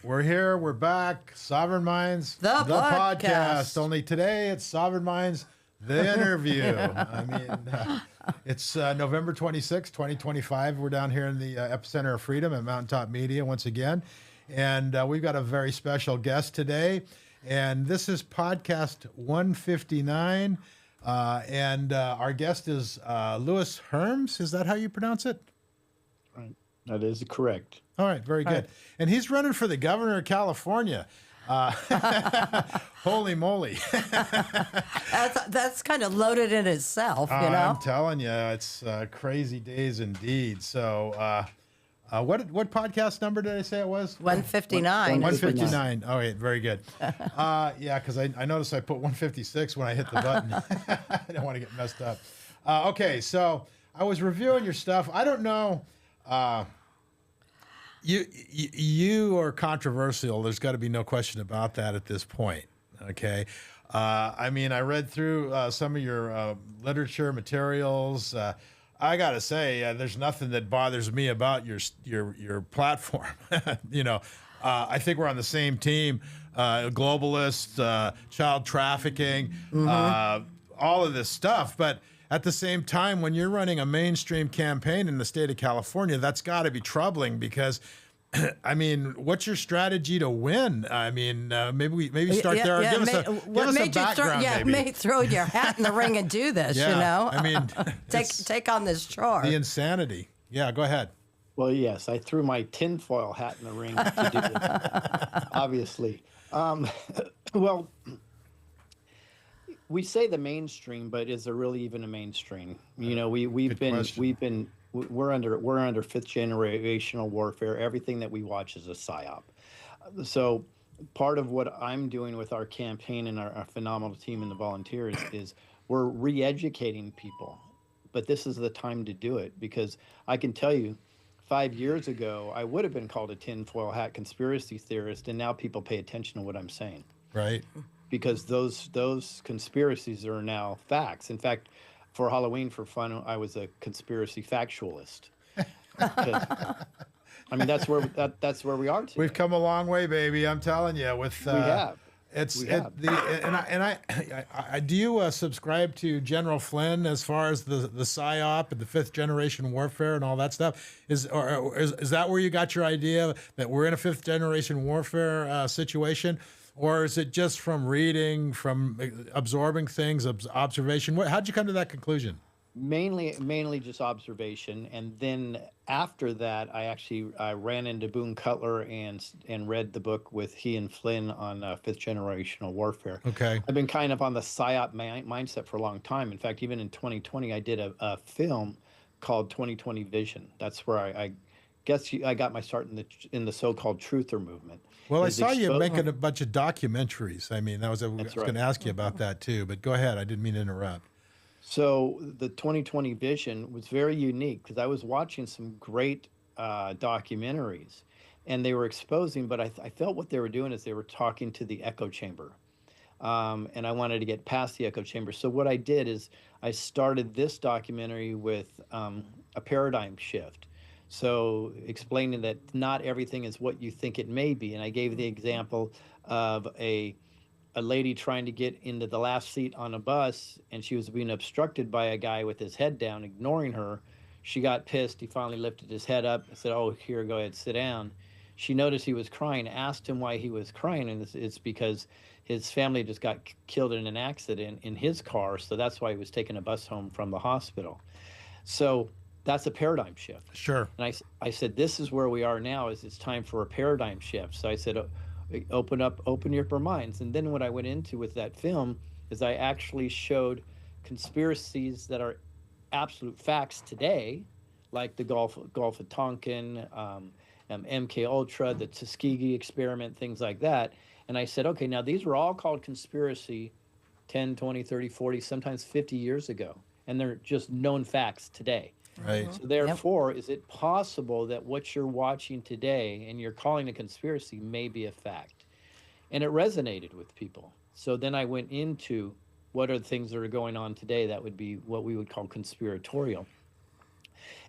We're here. We're back. Sovereign Minds, The podcast. Only today it's Sovereign Minds, the interview. It's November 26, 2025. We're down here in the epicenter of freedom at Mountaintop Media once again. And we've got a very special guest today. And this is podcast 159. And our guest is Louis Herms. Is that how you pronounce it? Right. That is correct. All right, very good. And he's running for the governor of California. Holy moly. That's kind of loaded in itself, you know? I'm telling you, it's crazy days indeed. So what podcast number did I say it was? 159. 159. Oh, wait, very good. Yeah, because I noticed I put 156 when I hit the button. I didn't want to get messed up. Okay, so I was reviewing your stuff. I don't know. You are controversial. There's got to be no question about that at this point. Okay. I mean, I read through some of your literature materials. I got to say, there's nothing that bothers me about your platform. I think we're on the same team. Globalists, child trafficking, all of this stuff. But at the same time, when you're running a mainstream campaign in the state of California, that's got to be troubling because, I mean, what's your strategy to win? I mean, maybe start there. Give us a background. May throw your hat in the ring and do this. Yeah, you know, I mean, take on this chore. The insanity. Yeah, go ahead. Well, yes, I threw my tinfoil hat in the ring to do this, obviously. Well, we say the mainstream, but is there really even a mainstream? You know, we're under fifth generational warfare. Everything that we watch is a psyop. So part of what I'm doing with our campaign and our phenomenal team and the volunteers is we're re-educating people. But this is the time to do it because I can tell you 5 years ago, I would have been called a tinfoil hat conspiracy theorist, and now people pay attention to what I'm saying. Right. Because those conspiracies are now facts. In fact, for Halloween, for fun, I was a conspiracy factualist. I mean, that's where we are today. We've come a long way, baby. I'm telling you. We have. Do you subscribe to General Flynn as far as the PSYOP and the fifth generation warfare and all that stuff? Is that where you got your idea that we're in a fifth generation warfare situation? Or is it just from reading, from absorbing things, observation? How'd you come to that conclusion? Mainly just observation, and then after that, I ran into Boone Cutler and read the book with he and Flynn on fifth generational warfare. Okay, I've been kind of on the PSYOP mindset for a long time. In fact, even in 2020, I did a film called 2020 Vision. That's where I guess I got my start in the so-called truther movement. Well, I saw you making a bunch of documentaries. I mean, I was going to ask you about that too, but go ahead. I didn't mean to interrupt. So the 2020 Vision was very unique because I was watching some great documentaries, and they were exposing, but I felt what they were doing is they were talking to the echo chamber, and I wanted to get past the echo chamber. So what I did is I started this documentary with a paradigm shift. So explaining that not everything is what you think it may be. And I gave the example of a lady trying to get into the last seat on a bus, and she was being obstructed by a guy with his head down, ignoring her. She got pissed. He finally lifted his head up and said, "Oh, here, go ahead, sit down." She noticed he was crying, asked him why he was crying, and it's because his family just got killed in an accident in his car, so that's why he was taking a bus home from the hospital. So that's a paradigm shift. Sure. And I said, this is where we are now, is it's time for a paradigm shift. So I said, open your minds. And then what I went into with that film is I actually showed conspiracies that are absolute facts today, like the Gulf of Tonkin, MK Ultra, the Tuskegee experiment, things like that. And I said, okay, now these were all called conspiracy 10, 20, 30, 40, sometimes 50 years ago. And they're just known facts today. Right. So therefore, is it possible that what you're watching today and you're calling a conspiracy may be a fact? And it resonated with people. So then I went into what are the things that are going on today that would be what we would call conspiratorial.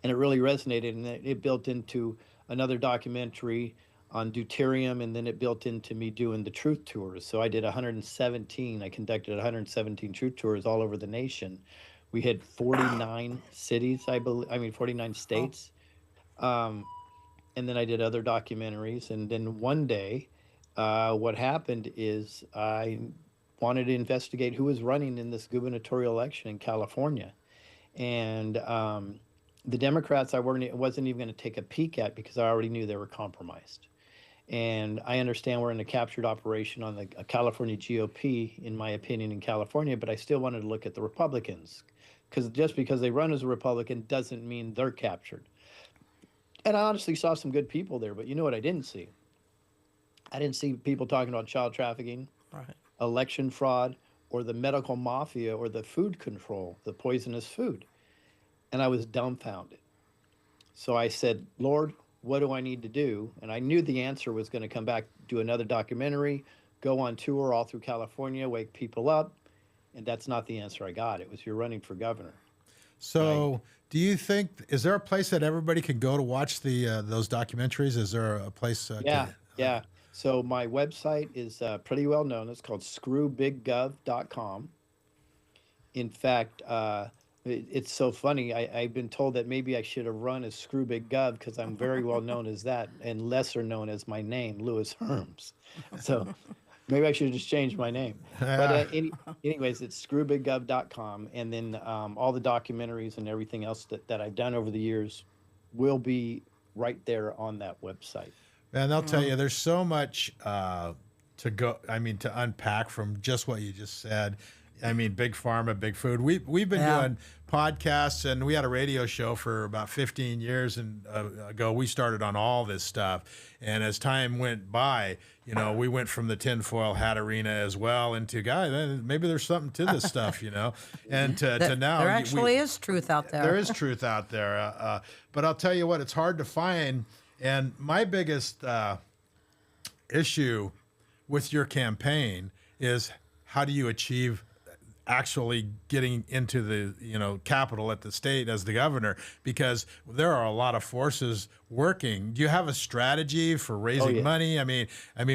And it really resonated, and it built into another documentary on deuterium, and then it built into me doing the truth tours. So I did 117. I conducted 117 truth tours all over the nation. We hit 49 cities, I believe. I mean, 49 states. Um, and then I did other documentaries. And then one day, what happened is I wanted to investigate who was running in this gubernatorial election in California, and the Democrats I wasn't even going to take a peek at because I already knew they were compromised. And I understand we're in a captured operation on the California GOP, in my opinion, in California, but I still wanted to look at the Republicans, because just because they run as a Republican doesn't mean they're captured. And I honestly saw some good people there, but you know what I didn't see? I didn't see people talking about child trafficking, Right. election fraud, or the medical mafia, or the food control, the poisonous food. And I was dumbfounded. So I said, Lord, what do I need to do? And I knew the answer was going to come back, do another documentary, go on tour all through California, wake people up. And that's not the answer I got. It was, you're running for governor. So, do you think, is there a place that everybody can go to watch those documentaries? Is there a place? Yeah. So my website is pretty well known. It's called screwbiggov.com. In fact, it's so funny. I've been told that maybe I should have run as Screw Big Gov, because I'm very well known as that, and lesser known as my name, Louis Herms. So maybe I should have just changed my name. But anyways, it's screwbiggov.com. And then all the documentaries and everything else that I've done over the years will be right there on that website. And they'll tell you there's so much to unpack from just what you just said. I mean, big pharma, big food. We've been doing podcasts, and we had a radio show for about 15 years ago. We started on all this stuff, and as time went by, we went from the tinfoil hat arena as well into maybe there's something to this stuff, and to now there actually is truth out there. There is truth out there, but I'll tell you what, it's hard to find. And my biggest issue with your campaign is, how do you achieve actually getting into the capital at the state as the governor? Because there are a lot of forces working. Do you have a strategy for raising money? I mean,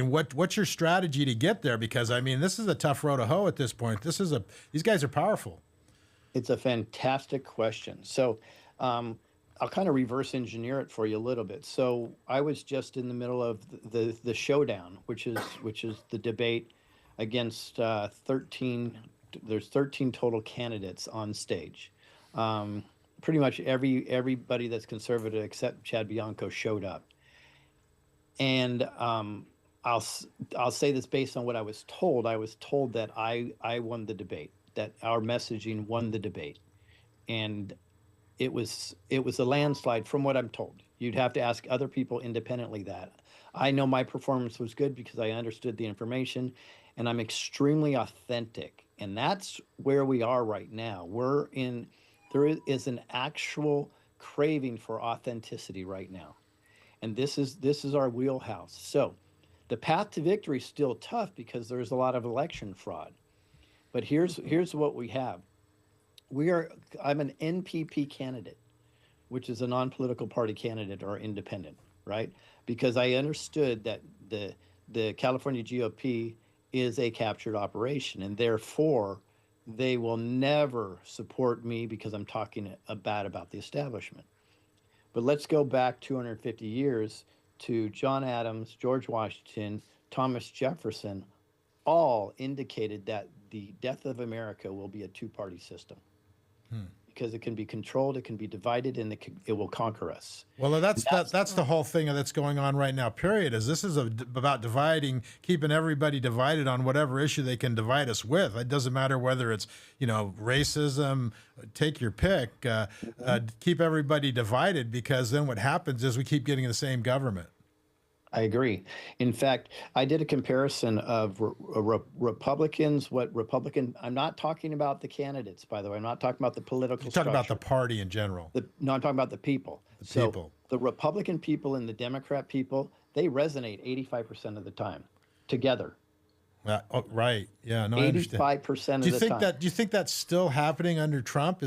what's your strategy to get there? Because this is a tough road to hoe at this point. These guys are powerful. It's a fantastic question. So I'll kind of reverse engineer it for you a little bit. So I was just in the middle of the showdown, which is the debate against 13. There's 13 total candidates on stage. Pretty much everybody that's conservative except Chad Bianco showed up. And I'll say this based on what I was told. I was told that I won the debate, that our messaging won the debate, and it was a landslide from what I'm told. You'd have to ask other people independently that. I know my performance was good because I understood the information, and I'm extremely authentic. And that's where we are right now. There is an actual craving for authenticity right now. And this is our wheelhouse. So the path to victory is still tough because there's a lot of election fraud. But here's what we have. I'm an NPP candidate, which is a non-political party candidate or independent, right? Because I understood that the California GOP is a captured operation, and therefore they will never support me because I'm talking bad about the establishment. But let's go back 250 years to John Adams, George Washington, Thomas Jefferson, all indicated that the death of America will be a two-party system. Because it can be controlled, it can be divided, and it will conquer us. Well, that's the whole thing that's going on right now, period, is this is about dividing, keeping everybody divided on whatever issue they can divide us with. It doesn't matter whether it's, racism, take your pick, keep everybody divided, because then what happens is we keep getting the same government. I agree. In fact, I did a comparison of Republicans, I'm not talking about the candidates, by the way. I'm not talking about the political structure. You're talking about the party in general. No, I'm talking about the people. People. The Republican people and the Democrat people, they resonate 85% of the time together. Oh, right. Yeah. No, I understand. 85% Do of you the think time. that? Do you think that's still happening under Trump?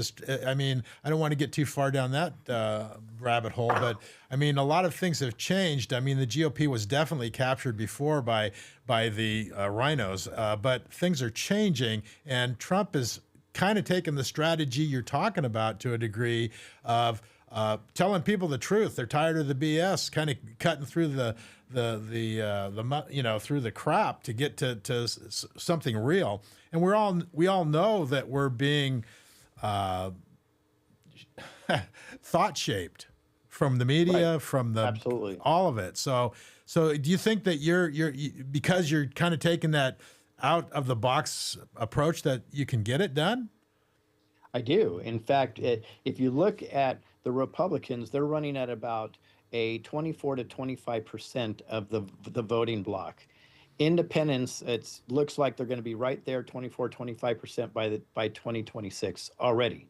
I mean, I don't want to get too far down that rabbit hole, but I mean, a lot of things have changed. I mean, the GOP was definitely captured before by the rhinos, but things are changing, and Trump is kind of taking the strategy you're talking about to a degree of telling people the truth. They're tired of the BS, kind of cutting through through the crap to get to something real. And we all know that we're being thought shaped from the Right. media, from the Absolutely. all of it. So do you think that because you're kind of taking that out of the box approach that you can get it done? I do. In fact, if you look at the Republicans, they're running at about a 24 to 25% of the voting bloc. Independents, it looks like they're going to be right there, 24, 25% by 2026 already.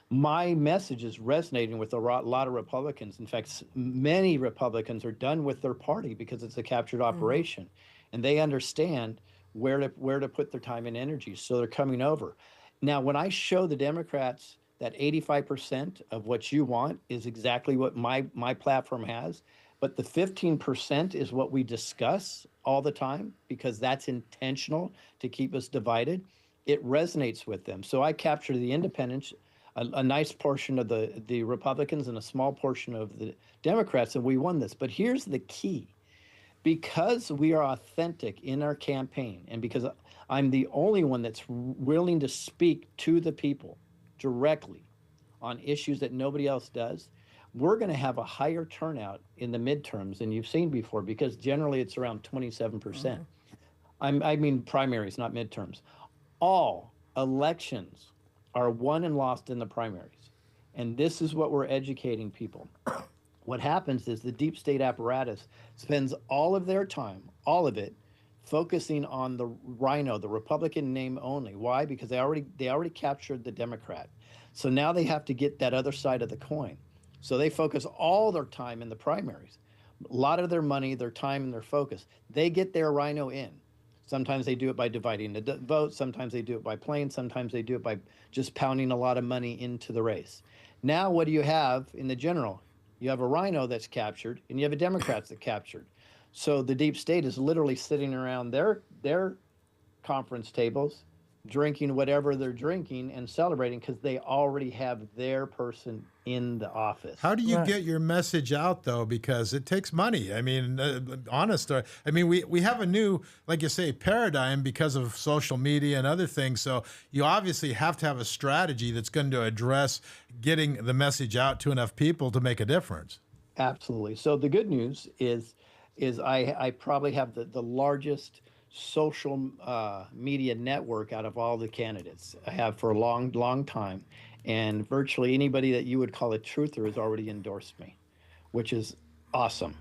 My message is resonating with a lot of Republicans. In fact, many Republicans are done with their party because it's a captured operation, and they understand where to put their time and energy. So they're coming over. Now, when I show the Democrats that 85% of what you want is exactly what my platform has, but the 15% is what we discuss all the time because that's intentional to keep us divided. It resonates with them. So I capture the independents, a nice portion of the Republicans and a small portion of the Democrats, and we won this. But here's the key: because we are authentic in our campaign, and because I'm the only one that's willing to speak to the people directly on issues that nobody else does, we're going to have a higher turnout in the midterms than you've seen before, because generally it's around 27%. I mean primaries, not midterms. All elections are won and lost in the primaries. And this is what we're educating people. What happens is the deep state apparatus spends all of their time, all of it, focusing on the rhino, the Republican name only. Why? Because they already captured the Democrat. So now they have to get that other side of the coin. So they focus all their time in the primaries. A lot of their money, their time, and their focus. They get their rhino in. Sometimes they do it by dividing the vote. Sometimes they do it by playing. Sometimes they do it by just pounding a lot of money into the race. Now, what do you have in the general? You have a rhino that's captured, and you have a Democrat that's captured. So the deep state is literally sitting around their conference tables, drinking whatever they're drinking and celebrating because they already have their person in the How office. do you Right. get your message out though? Because it takes money. I mean, honest. I mean, we have a new, like you say, paradigm because of social media and other things. So you obviously have to have a strategy that's going to address getting the message out to enough people to make a difference. Absolutely. So the good news is I probably have the largest social media network out of all the candidates. I have for a long time, and virtually anybody that you would call a truther has already endorsed me, which is awesome.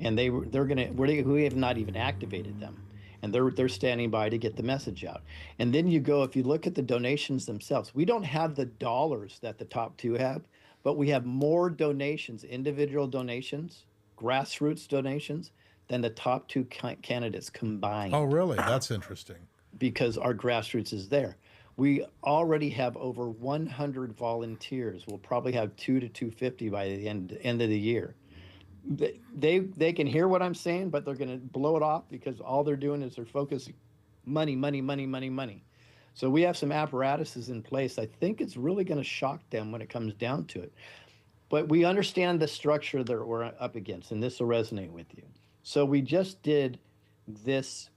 And we have not even activated them, and they're standing by to get the message out. And then you go, if you look at the donations themselves, we don't have the dollars that the top two have, but we have more donations, individual donations, grassroots donations, than the top two candidates Oh, combined, really? That's interesting. because our grassroots is there. We already have over 100 volunteers. We'll probably have 2 to 250 by the end of the year. They can hear what I'm saying, but they're going to blow it off because all they're doing is they're focusing money, money, money, money, money. So we have some apparatuses in place. I think it's really going to shock them when it comes down to it. But we understand the structure that we're up against, and this will resonate with you. So we just did this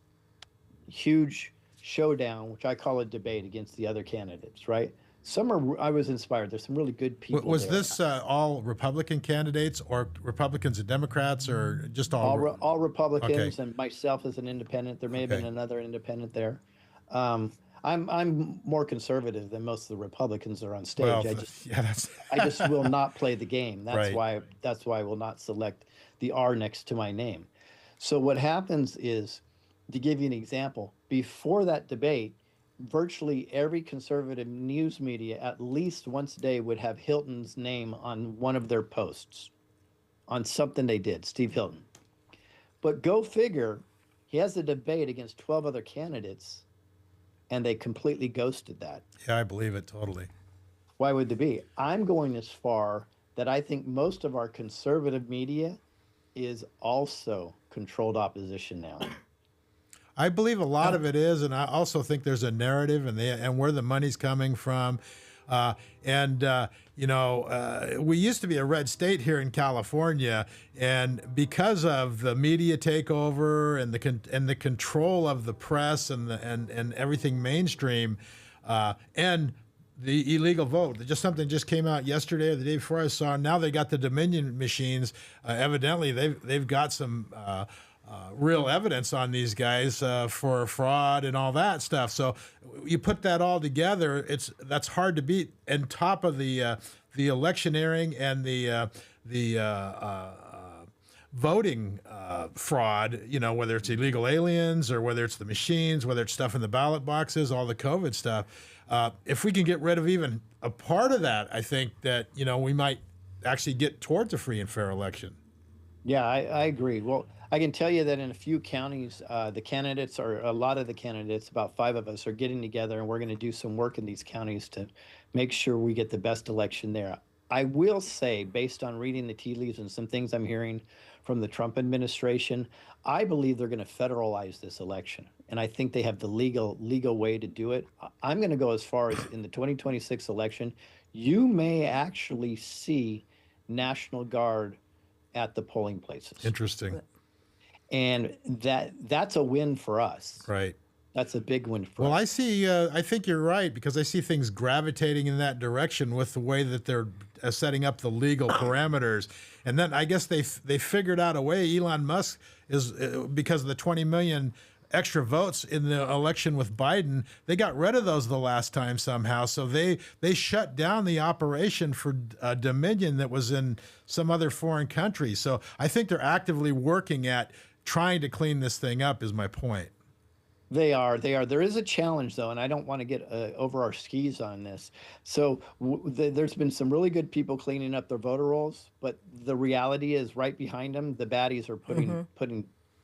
huge showdown, which I call a debate against the other candidates, right? I was inspired. There's some really good people Was there. this all Republican candidates or Republicans and Democrats or just all? All Okay. Republicans and myself as an independent. There may have been Okay. another independent there. Um, I'm more conservative than most of the Republicans that are on stage. Well, yeah, that's I just will not play the game. right. That's why I will not select the R next to my name. So what happens is, to give you an example, before that debate, virtually every conservative news media at least once a day would have Hilton's name on one of their posts on something they did, Steve Hilton. But go figure, He has a debate against 12 other candidates, and they completely ghosted that. Yeah, I believe it totally. Why would they be? I'm going as far that I think most of our conservative media is also controlled opposition now. I believe a lot of it is, and I also think there's a narrative and where the money's coming from. We used to be a red state here in California, and because of the media takeover and the control of the press and everything mainstream, and the illegal vote. Something just came out yesterday or the day before I saw. Now they got the Dominion machines. Evidently, they've got some real evidence on these guys for fraud and all that stuff. So you put that all together, that's hard to beat. And top of the electioneering and the voting fraud, whether it's illegal aliens or whether it's the machines, whether it's stuff in the ballot boxes, all the COVID stuff. If we can get rid of even a part of that, I think that, we might actually get towards a free and fair election. Yeah, I agree. Well, I can tell you that in a few counties, a lot of the candidates, about 5 of us, are getting together, and we're going to do some work in these counties to make sure we get the best election there. I will say, based on reading the tea leaves and some things I'm hearing from the Trump administration, I believe they're going to federalize this election. And I think they have the legal way to do it. I'm going to go as far as in the 2026 election, you may actually see National Guard at the polling places. Interesting. And that's a win for us. Right. That's a big win for us. Well, I think you're right, because I see things gravitating in that direction with the way that they're setting up the legal parameters. And then I guess they figured out a way. Elon Musk is, because of the 20 million extra votes in the election with Biden, they got rid of those the last time somehow. So they shut down the operation for Dominion that was in some other foreign country. So I think they're actively working at trying to clean this thing up, is my point. They are. There is a challenge, though, and I don't want to get over our skis on this. So there's been some really good people cleaning up their voter rolls, but the reality is, right behind them, the baddies are putting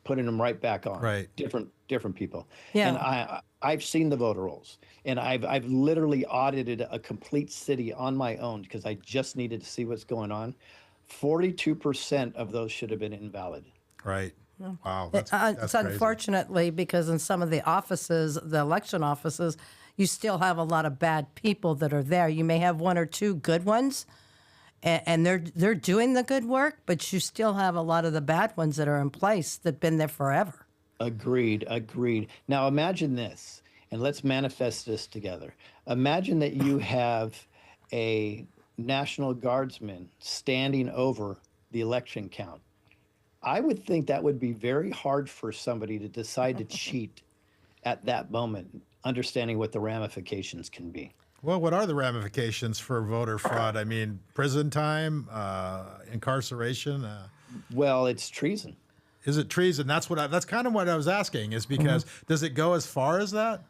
them right back on. Right. Different people. Yeah. And I've seen the voter rolls, and I've literally audited a complete city on my own because I just needed to see what's going on. 42% of those should have been invalid. Right. Wow. That's It's crazy. unfortunately because in some of the offices, the election offices, you still have a lot of bad people that are there. You may have 1 or 2 good ones, and they're doing the good work, but you still have a lot of the bad ones that are in place that've been there forever. Agreed. Now imagine this, and let's manifest this together. Imagine that you have a National Guardsman standing over the election count. I would think that would be very hard for somebody to decide to cheat at that moment, understanding what the ramifications can be. Well, what are the ramifications for voter fraud? I mean, prison time, incarceration. Well, it's treason. Is it treason? That's kind of what I was asking. Is because does it go as far as that?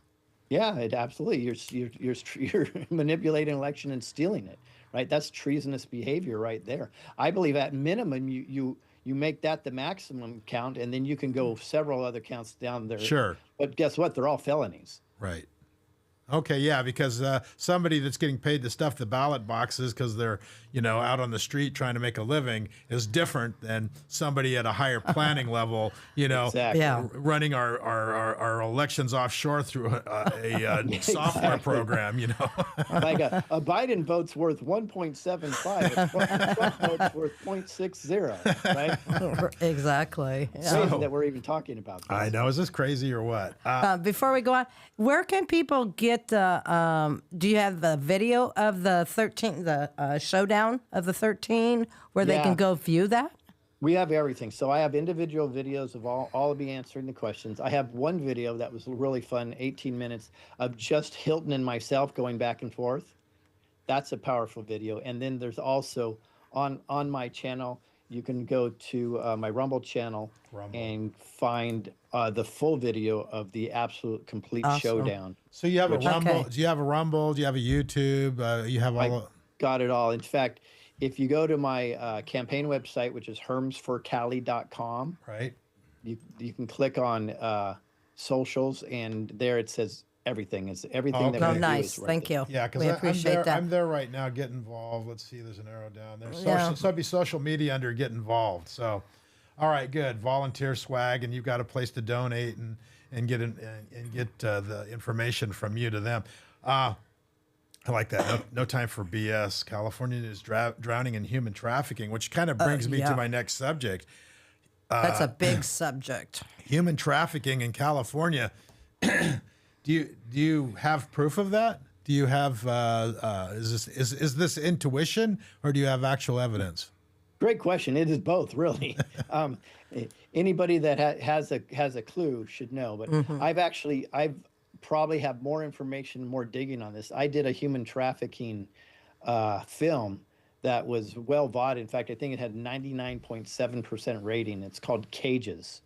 Yeah, it absolutely. You're manipulating an election and stealing it, right? That's treasonous behavior right there. I believe at minimum you make that the maximum count, and then you can go several other counts down there. Sure. But guess what? They're all felonies. Right. Okay, yeah, because somebody that's getting paid to stuff the ballot boxes because they're, out on the street trying to make a living is different than somebody at a higher planning level, Exactly. Yeah. running our elections offshore through a software program, Like a Biden vote's worth 1.75, a Trump vote's worth 0.60, right? Exactly. Yeah. Crazy that we're even talking about this. I know. Is this crazy or what? Before we go on, where can people get the? Do you have the video of the 13, the showdown of the 13, where they can go view that? We have everything. So I have individual videos of all of me answering the questions. I have one video that was really fun, 18 minutes of just Hilton and myself going back and forth. That's a powerful video. And then there's also on my channel, you can go to my Rumble channel and find the full video of the absolute complete showdown. So you have a Rumble. Okay. Do you have a Rumble? Do you have a YouTube? You have all. Got it all. In fact, if you go to my campaign website, which is hermsforcali.com, Right. You can click on socials, and there it says everything. It's everything that okay. Oh, we do nice. is right Thank there. you. Yeah, because We I'm appreciate there. that. I'm there right now. Get involved. Let's see. There's an arrow down there. Social. Yeah. So it'd be social media under get involved. So, all right, good. Volunteer swag, and you've got a place to donate and get and get the information from you to them. I like that. No time for BS. California is drowning in human trafficking, which kind of brings me yeah. to my next subject. That's a big subject. Human trafficking in California. Do you have proof of that? Do you have is this intuition, or do you have actual evidence? Great question. It is both, really. Anybody that has a clue should know. But I've probably have more information, more digging on this. I did a human trafficking film that was well vaunted. In fact, I think it had 99.7% rating. It's called Cages,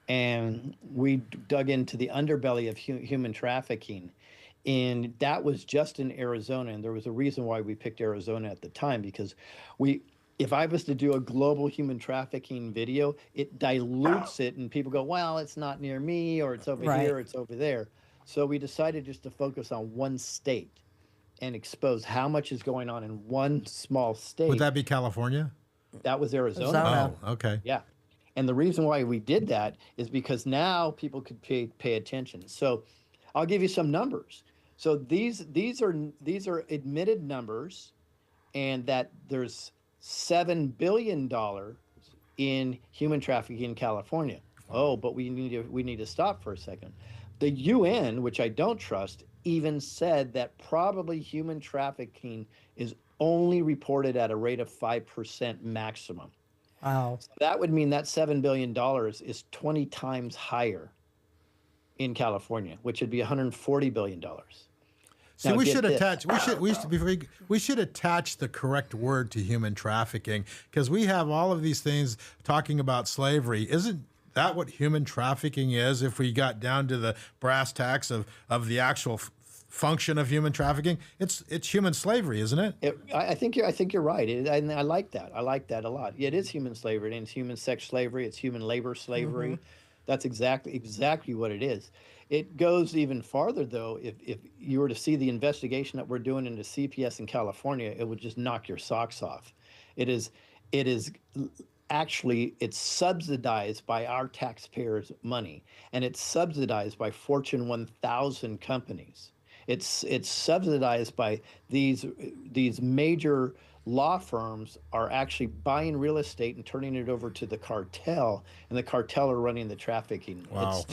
and we dug into the underbelly of human trafficking. And that was just in Arizona, and there was a reason why we picked Arizona at the time, because if I was to do a global human trafficking video, it dilutes it, and people go, well, it's not near me, or it's over Right. here, or it's over there. So we decided just to focus on one state and expose how much is going on in one small state. Would that be California? That was Arizona. Arizona. Oh, okay. Yeah. And the reason why we did that is because now people could pay attention. So I'll give you some numbers. So these are admitted numbers, and that there's $7 billion in human trafficking in California. Oh, but we need to stop for a second. The UN, which I don't trust, even said that probably human trafficking is only reported at a rate of 5% maximum. Wow. So that would mean that $7 billion is 20 times higher in California, which would be $140 billion. See, Now, we get should this. attach. We should attach the correct word to human trafficking, because we have all of these things talking about slavery. Isn't that what human trafficking is? If we got down to the brass tacks of the actual function of human trafficking, it's human slavery, isn't it? I think you're right, and I like that. I like that a lot. It is human slavery, and it's human sex slavery. It's human labor slavery. That's exactly what it is. It goes even farther, though. If you were to see the investigation that we're doing into CPS in California, it would just knock your socks off. It is actually, it's subsidized by our taxpayers' money, and it's subsidized by Fortune 1000 companies. It's subsidized by these major law firms are actually buying real estate and turning it over to the cartel, and the cartel are running the trafficking. Wow.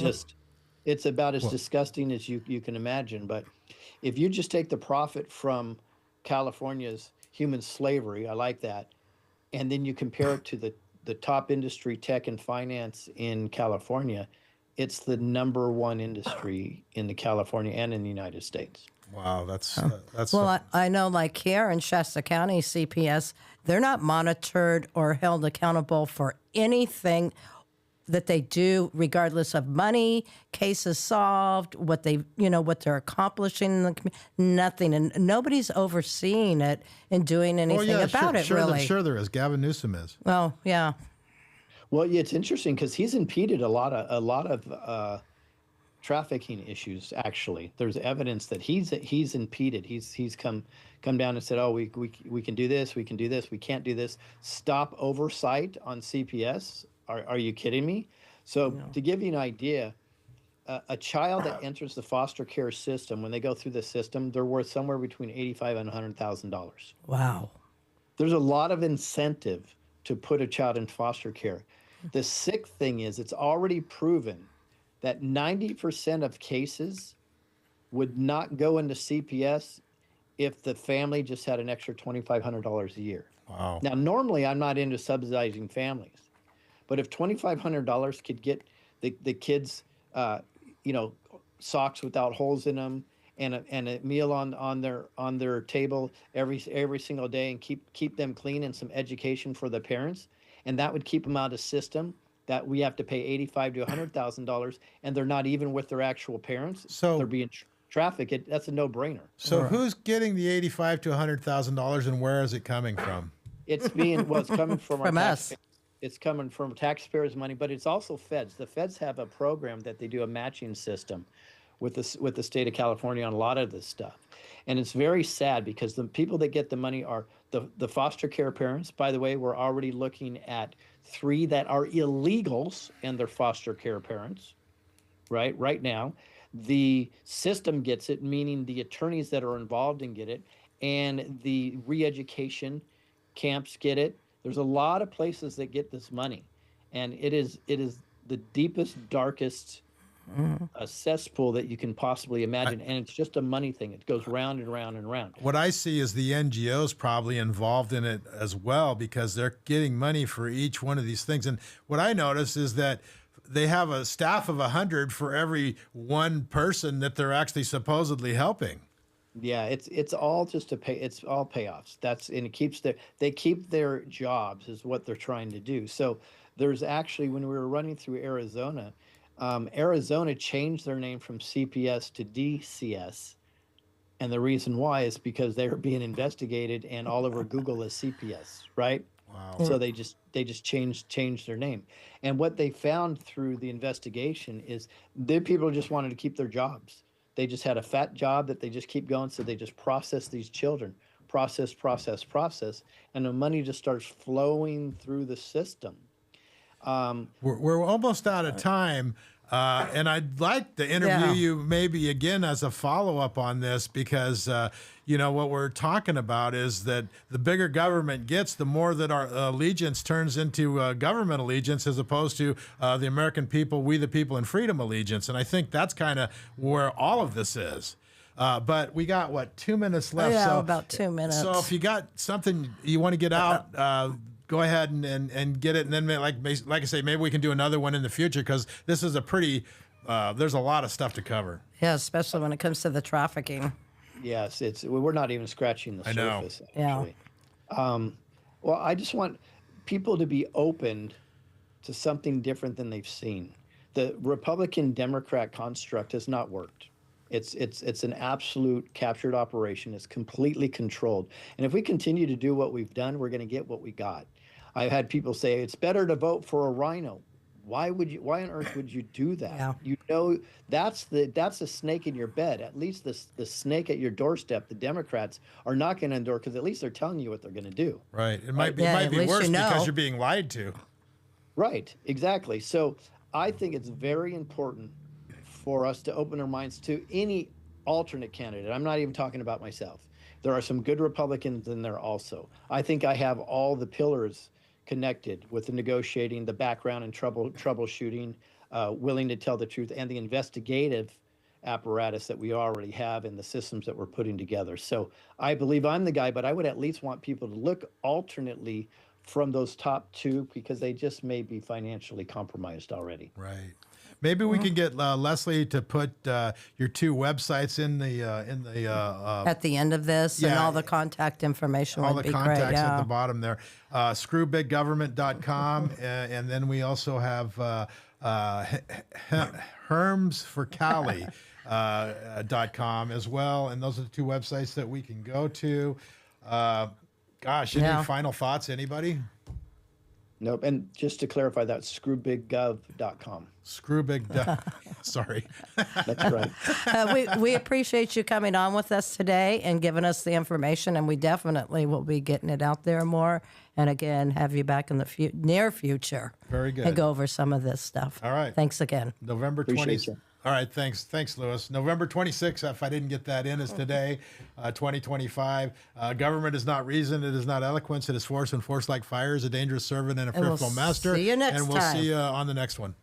It's about as disgusting as you can imagine. But if you just take the profit from California's human slavery, I like that, and then you compare it to the top industry, tech and finance in California, it's the number one industry in the California and in the United States. Wow, that's Well, I know, like here in Shasta County, CPS, they're not monitored or held accountable for anything that they do, regardless of money, cases solved, what they're accomplishing in the community, nothing, and nobody's overseeing it and doing anything about it. Really, sure there is. Gavin Newsom is. Well, yeah. Well, yeah, it's interesting because he's impeded a lot of trafficking issues. Actually, there's evidence that he's impeded. He's come down and said, "Oh, we can do this. We can do this. We can't do this. Stop oversight on CPS." Are you kidding me? So to give you an idea, a child that enters the foster care system, when they go through the system, they're worth somewhere between $85,000 and $100,000. Wow. There's a lot of incentive to put a child in foster care. The sick thing is, it's already proven that 90% of cases would not go into CPS if the family just had an extra $2,500 a year. Wow. Now, normally I'm not into subsidizing families, but if $2,500 could get the kids, socks without holes in them, and a meal on their table every single day, and keep them clean, and some education for the parents, and that would keep them out of system that we have to pay $85,000 to $100,000, and they're not even with their actual parents. So they're being trafficked. That's a no-brainer. So who's getting the $85,000 to $100,000, and where is it coming from? It's coming from our From us. taxpayers. It's coming from taxpayers' money, but it's also feds. The feds have a program that they do a matching system with the state of California on a lot of this stuff. And it's very sad because the people that get the money are the foster care parents. By the way, we're already looking at 3 that are illegals and their foster care parents, right now. The system gets it, meaning the attorneys that are involved and get it, and the re-education camps get it. There's a lot of places that get this money, and it is the deepest, darkest a cesspool that you can possibly imagine, and it's just a money thing. It goes round and round and round. What I see is the NGOs probably involved in it as well, because they're getting money for each one of these things. And what I notice is that they have a staff of 100 for every one person that they're actually supposedly helping. Yeah, it's all just to pay. It's all payoffs. And it keeps they keep their jobs is what they're trying to do. So there's actually, when we were running through Arizona, Arizona changed their name from CPS to DCS, and the reason why is because they were being investigated, and all over Google is CPS, right? Wow. So they just changed their name, and what they found through the investigation is the people just wanted to keep their jobs. They just had a fat job that they just keep going, so they just process these children, process, and the money just starts flowing through the system. We're almost out of time, and I'd like to interview you maybe again as a follow-up on this, because what we're talking about is that the bigger government gets, the more that our allegiance turns into government allegiance, as opposed to the American people, we the people, and freedom allegiance. And I think that's kind of where all of this is. But we got, 2 minutes left? Yeah, so, about 2 minutes. So if you got something you want to get out, go ahead and get it, and then like I say, maybe we can do another one in the future, because this is a pretty there's a lot of stuff to cover. Yeah, especially when it comes to the trafficking. Yes, we're not even scratching the surface. Actually. Yeah. Well, I just want people to be open to something different than they've seen. The Republican-Democrat construct has not worked. It's an absolute captured operation. It's completely controlled. And if we continue to do what we've done, we're going to get what we got. I've had people say it's better to vote for a rhino. Why on earth would you do that? Yeah. That's a snake in your bed. At least the snake at your doorstep, the Democrats are knocking on the door, because at least they're telling you what they're going to do. Right. It might be worse because you're being lied to. Right. Exactly. So I think it's very important for us to open our minds to any alternate candidate. I'm not even talking about myself. There are some good Republicans in there also. I think I have all the pillars connected with the negotiating, the background and troubleshooting, willing to tell the truth, and the investigative apparatus that we already have and the systems that we're putting together. So I believe I'm the guy, but I would at least want people to look alternately from those top 2, because they just may be financially compromised already. Right. Maybe we can get Leslie to put your 2 websites in the at the end of this, and all the contact information all would the be contacts great. Yeah. at the bottom there. Screwbiggovernment.com, and then we also have Herms for Cali .com as well, and those are the 2 websites that we can go to. Any final thoughts, anybody? Nope. And just to clarify, that's screwbiggov.com. Sorry. That's right. We appreciate you coming on with us today and giving us the information, and we definitely will be getting it out there more. And again, have you back in the near future. Very good. And go over some of this stuff. All right. Thanks again. November 20th. All right, thanks, Lewis. November 26th, if I didn't get that in, is today, 2025. Government is not reason, it is not eloquence, it is force, and force like fire is a dangerous servant and a fearful master. See you next time. And we'll time. see you on the next one.